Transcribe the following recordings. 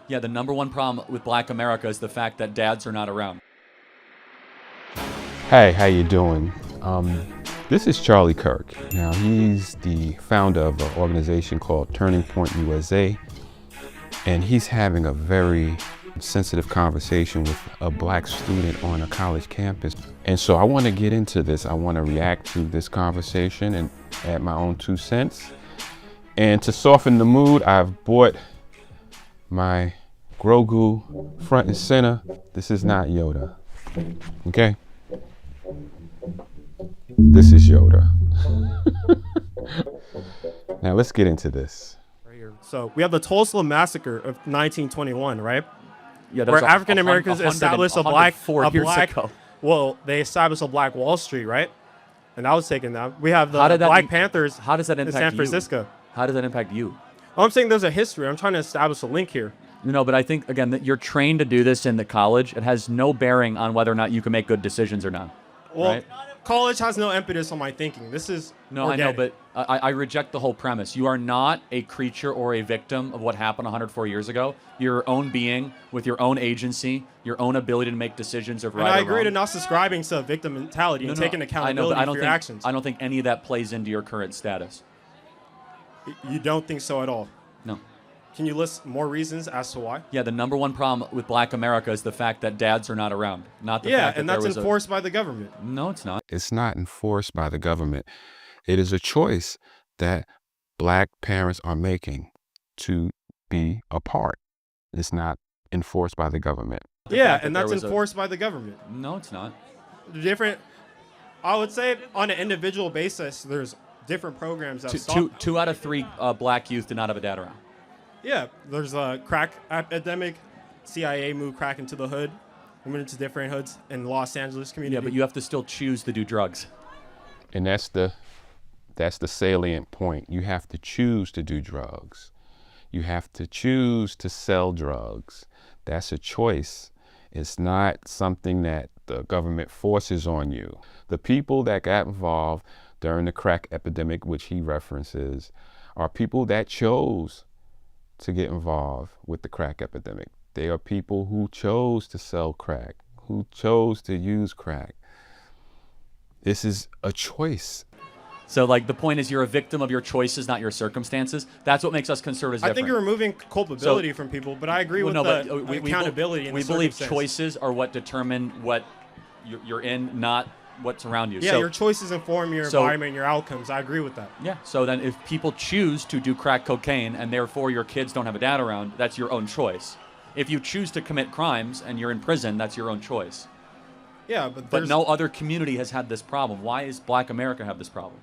Yeah, the number one problem with Black America is the fact that dads are not around. Hey, how you doing? This is Charlie Kirk. Now, he's the founder of an organization called Turning Point USA, and he's having a very sensitive conversation with a black student on a college campus. And so I want to get into this. I want to react to this conversation and add my own 2 cents. And to soften the mood, I've bought my Grogu front and center. This is not Yoda, okay? This is Yoda. Now let's get into this. Right here. So we have the Tulsa Massacre of 1921, right? Yeah, Where African Americans established a black, ago. well, they established a Black Wall Street, right? And that was taken down. We have the How did that Black Panthers How does that in impact San you? Francisco. How does that impact you? I'm saying there's a history. I'm trying to establish a link here. No, but I think, again, that you're trained to do this in the college. It has no bearing on whether or not you can make good decisions or not. Well, right? college has no impetus on my thinking. This is No, organic. I know, but I reject the whole premise. You are not a creature or a victim of what happened 104 years ago. You're your own being with your own agency, your own ability to make decisions of right And I or agree wrong. to not subscribing to victim mentality and taking accountability I know, but for your actions. I don't think any of that plays into your current status. You don't think so at all? No. Can you list more reasons as to why? Yeah, the number one problem with Black America is the fact that dads are not around. Not the fact that and there that's was enforced by the government. No, it's not. It's not enforced by the government. It is a choice that black parents are making to be apart. It's not enforced by the government. Yeah, and that's enforced by the government. No, it's not. Different, I would say on an individual basis, there's different programs that stop. Two out of 3 black youth did not have a dad around. Yeah, there's a crack epidemic. CIA moved crack into the hood. We went into different hoods in Los Angeles community. Yeah, but you have to still choose to do drugs. And that's the salient point. You have to choose to do drugs. You have to choose to sell drugs. That's a choice. It's not something that the government forces on you. The people that got involved during the crack epidemic, which he references, are people that chose to get involved with the crack epidemic. They are people who chose to sell crack, who chose to use crack. This is a choice. So, like, the point is you're a victim of your choices, not your circumstances. That's what makes us conservatives I different. think you're removing culpability from people, but I agree with the accountability and we the believe circumstances. choices are what determine what you're in, not what's around you. Yeah, so, your choices inform your environment and your outcomes. I agree with that. Yeah, so then if people choose to do crack cocaine and therefore your kids don't have a dad around, that's your own choice. If you choose to commit crimes and you're in prison, that's your own choice. Yeah, but no other community has had this problem. Why is Black America have this problem?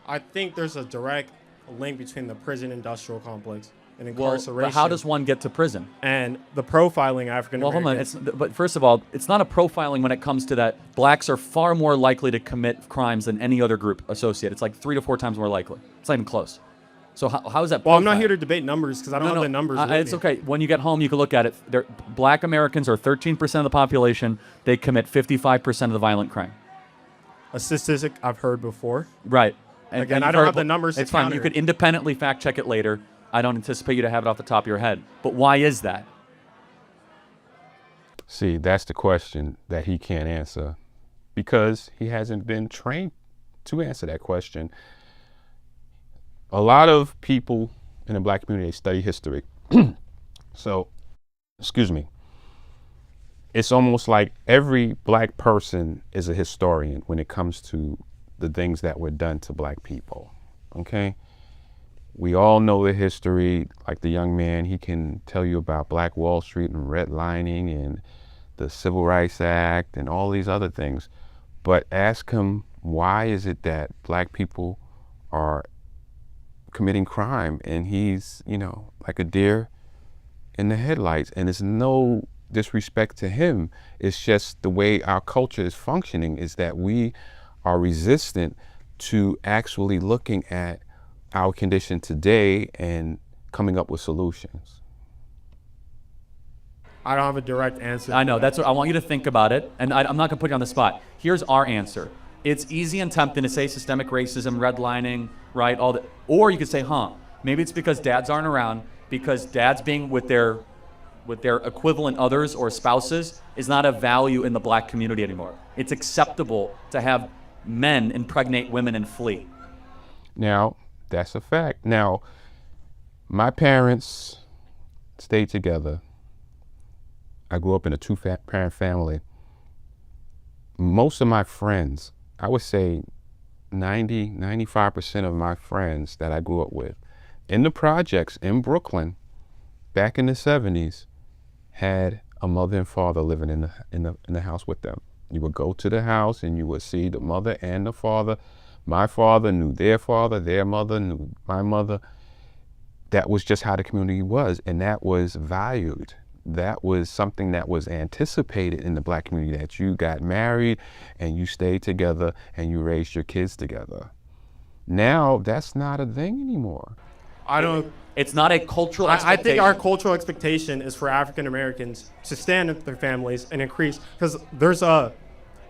I think there's a direct link between the prison industrial complex and incarceration. Well, how does one get to prison? And the profiling African Americans. Well, hold on. But first of all, it's not a profiling when it comes to that. Blacks are far more likely to commit crimes than any other group associated. It's like 3 to 4 times more likely. It's not even close. So how is that? Well, I'm not here to debate numbers because I don't have the numbers. It's okay. When you get home, you can look at it. Black Americans are 13% of the population. They commit 55% of the violent crime. A statistic I've heard before. Right. Again, I don't have the numbers. It's fine. You could independently fact check it later. I don't anticipate you to have it off the top of your head. But why is that? See, that's the question that he can't answer because he hasn't been trained to answer that question. A lot of people in the black community study history. So, excuse me. It's almost like every black person is a historian when it comes to the things that were done to black people, okay? We all know the history, like the young man, he can tell you about Black Wall Street and redlining and the Civil Rights Act and all these other things. But ask him, why is it that black people are committing crime? And he's, like a deer in the headlights. And it's no disrespect to him. It's just the way our culture is functioning is that we are resistant to actually looking at our condition today and coming up with solutions. I don't have a direct answer. I know. That's what I want you to think about it, and I'm not going to put you on the spot. Here's our answer. It's easy and tempting to say systemic racism, redlining, right? All that, or you could say, maybe it's because dads aren't around, because dads being with their with their equivalent others or spouses is not a value in the black community anymore. It's acceptable to have men impregnate women and flee. Now, that's a fact. Now, my parents stayed together. I grew up in a two-parent family. Most of my friends, I would say 95% of my friends that I grew up with in the projects in Brooklyn back in the 70s had a mother and father living in the house with them. You would go to the house and you would see the mother and the father. My father knew their mother knew my mother. That was just how the community was, and that was valued. That was something that was anticipated in the black community, that you got married and you stayed together and you raised your kids together. Now, that's not a thing anymore. It's not a cultural I expectation. think our cultural expectation is for African Americans to stand with their families and increase, because there's a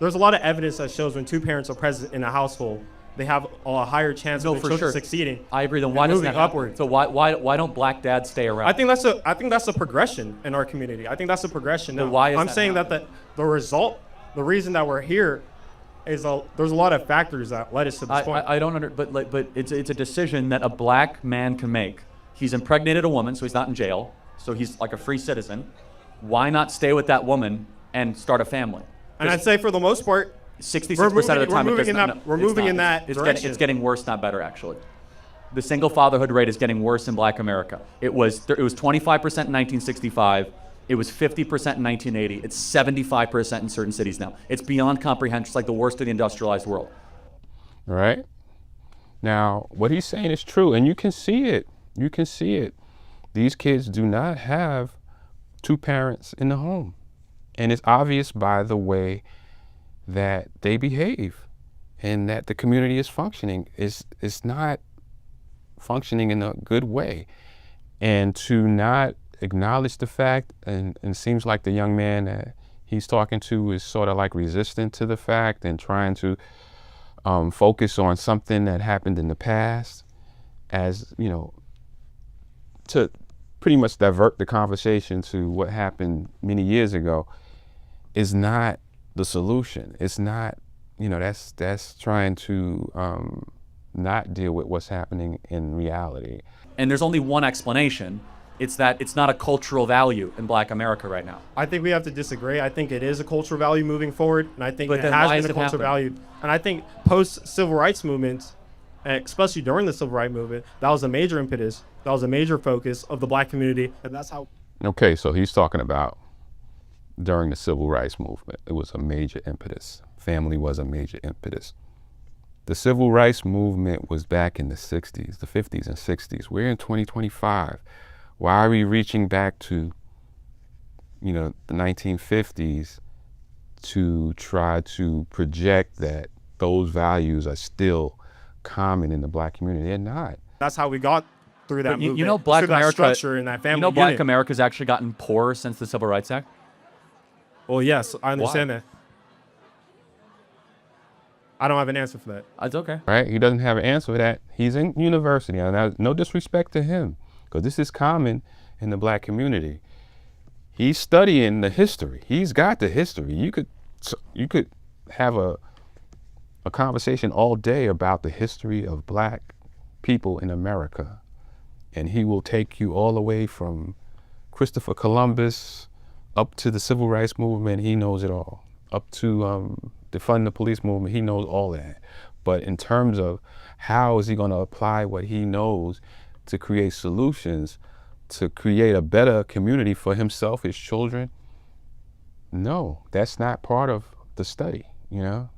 lot of evidence that shows when two parents are present in a household, they have a higher chance of their children succeeding. I agree. Then why doesn't that happen? So why don't black dads stay around? I think that's a progression in our community. I think that's a progression. Now, why is I'm that saying happening? that the reason that we're here is there's a lot of factors that led us to this point. I don't but it's a decision that a black man can make. He's impregnated a woman, so he's not in jail, so he's like a free citizen. Why not stay with that woman and start a family? And I'd say for the most part, 66% of the time, we're moving in that direction. It's getting worse, not better, actually. The single fatherhood rate is getting worse in Black America. It was 25% in 1965. It was 50% in 1980. It's 75% in certain cities now. It's beyond comprehension. It's like the worst of the industrialized world. All right. Now, what he's saying is true, and you can see it. You can see it. These kids do not have two parents in the home, and it's obvious by the way that they behave and that the community is functioning. It's not functioning in a good way. And to not acknowledge the fact, and it seems like the young man that he's talking to is sort of like resistant to the fact and trying to focus on something that happened in the past, as, you know, to pretty much divert the conversation to what happened many years ago, is not the solution. It's not, you know, that's trying to not deal with what's happening in reality. And there's only one explanation. It's that it's not a cultural value in Black America right now. I think we have to disagree. I think it is a cultural value moving forward, and I think But it then has why been is a it cultural happening? value. And I think post-civil rights movement, and especially during the civil rights movement, that was a major impetus. That was a major focus of the black community, and that's how. Okay, so he's talking about during the civil rights movement, it was a major impetus. Family was a major impetus. The civil rights movement was back in the 60s, the 50s and 60s. We're in 2025. Why are we reaching back to, you know, the 1950s to try to project that those values are still common in the black community? They're not. That's how we got through that movement. You know, Black through that America, structure and that family you know, Black unit. America's actually gotten poorer since the Civil Rights Act. Well, yes, I understand that. I don't have an answer for that. It's okay. Right? He doesn't have an answer for that. He's in university. And no disrespect to him, because this is common in the black community. He's studying the history. He's got the history. You could have a conversation all day about the history of black people in America, and he will take you all the way from Christopher Columbus up to the civil rights movement. He knows it all. Up to defunding the police movement, he knows all that. But in terms of how is he going to apply what he knows to create solutions, to create a better community for himself, his children, no, that's not part of the study, you know?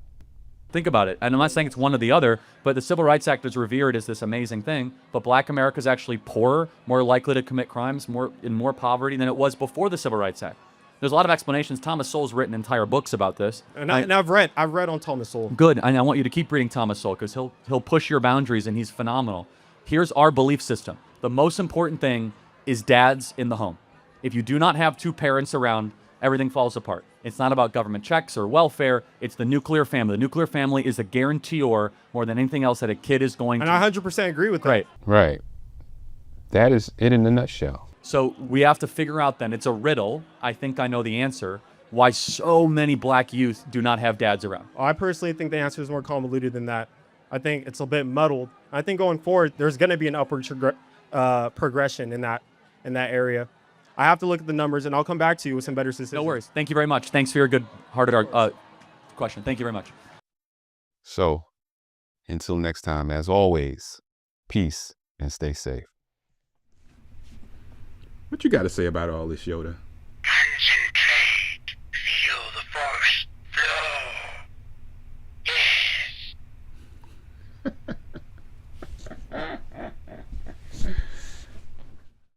Think about it. And I'm not saying it's one or the other, but the Civil Rights Act is revered as this amazing thing. But Black America is actually poorer, more likely to commit crimes, in more poverty than it was before the Civil Rights Act. There's a lot of explanations. Thomas Sowell's written entire books about this. And I've read on Thomas Sowell. Good, and I want you to keep reading Thomas Sowell, because he'll push your boundaries, and he's phenomenal. Here's our belief system. The most important thing is dads in the home. If you do not have two parents around, everything falls apart. It's not about government checks or welfare. It's the nuclear family. The nuclear family is a guarantor more than anything else that a kid is going to. And I 100% agree with that. Right. Right. That is it in a nutshell. So we have to figure out then, it's a riddle. I think I know the answer. Why so many black youth do not have dads around. I personally think the answer is more convoluted than that. I think it's a bit muddled. I think going forward, there's going to be an upward progression in that area. I have to look at the numbers, and I'll come back to you with some better statistics. No worries. Thank you very much. Thanks for your good-hearted question. Thank you very much. So, until next time, as always, peace and stay safe. What you got to say about all this, Yoda?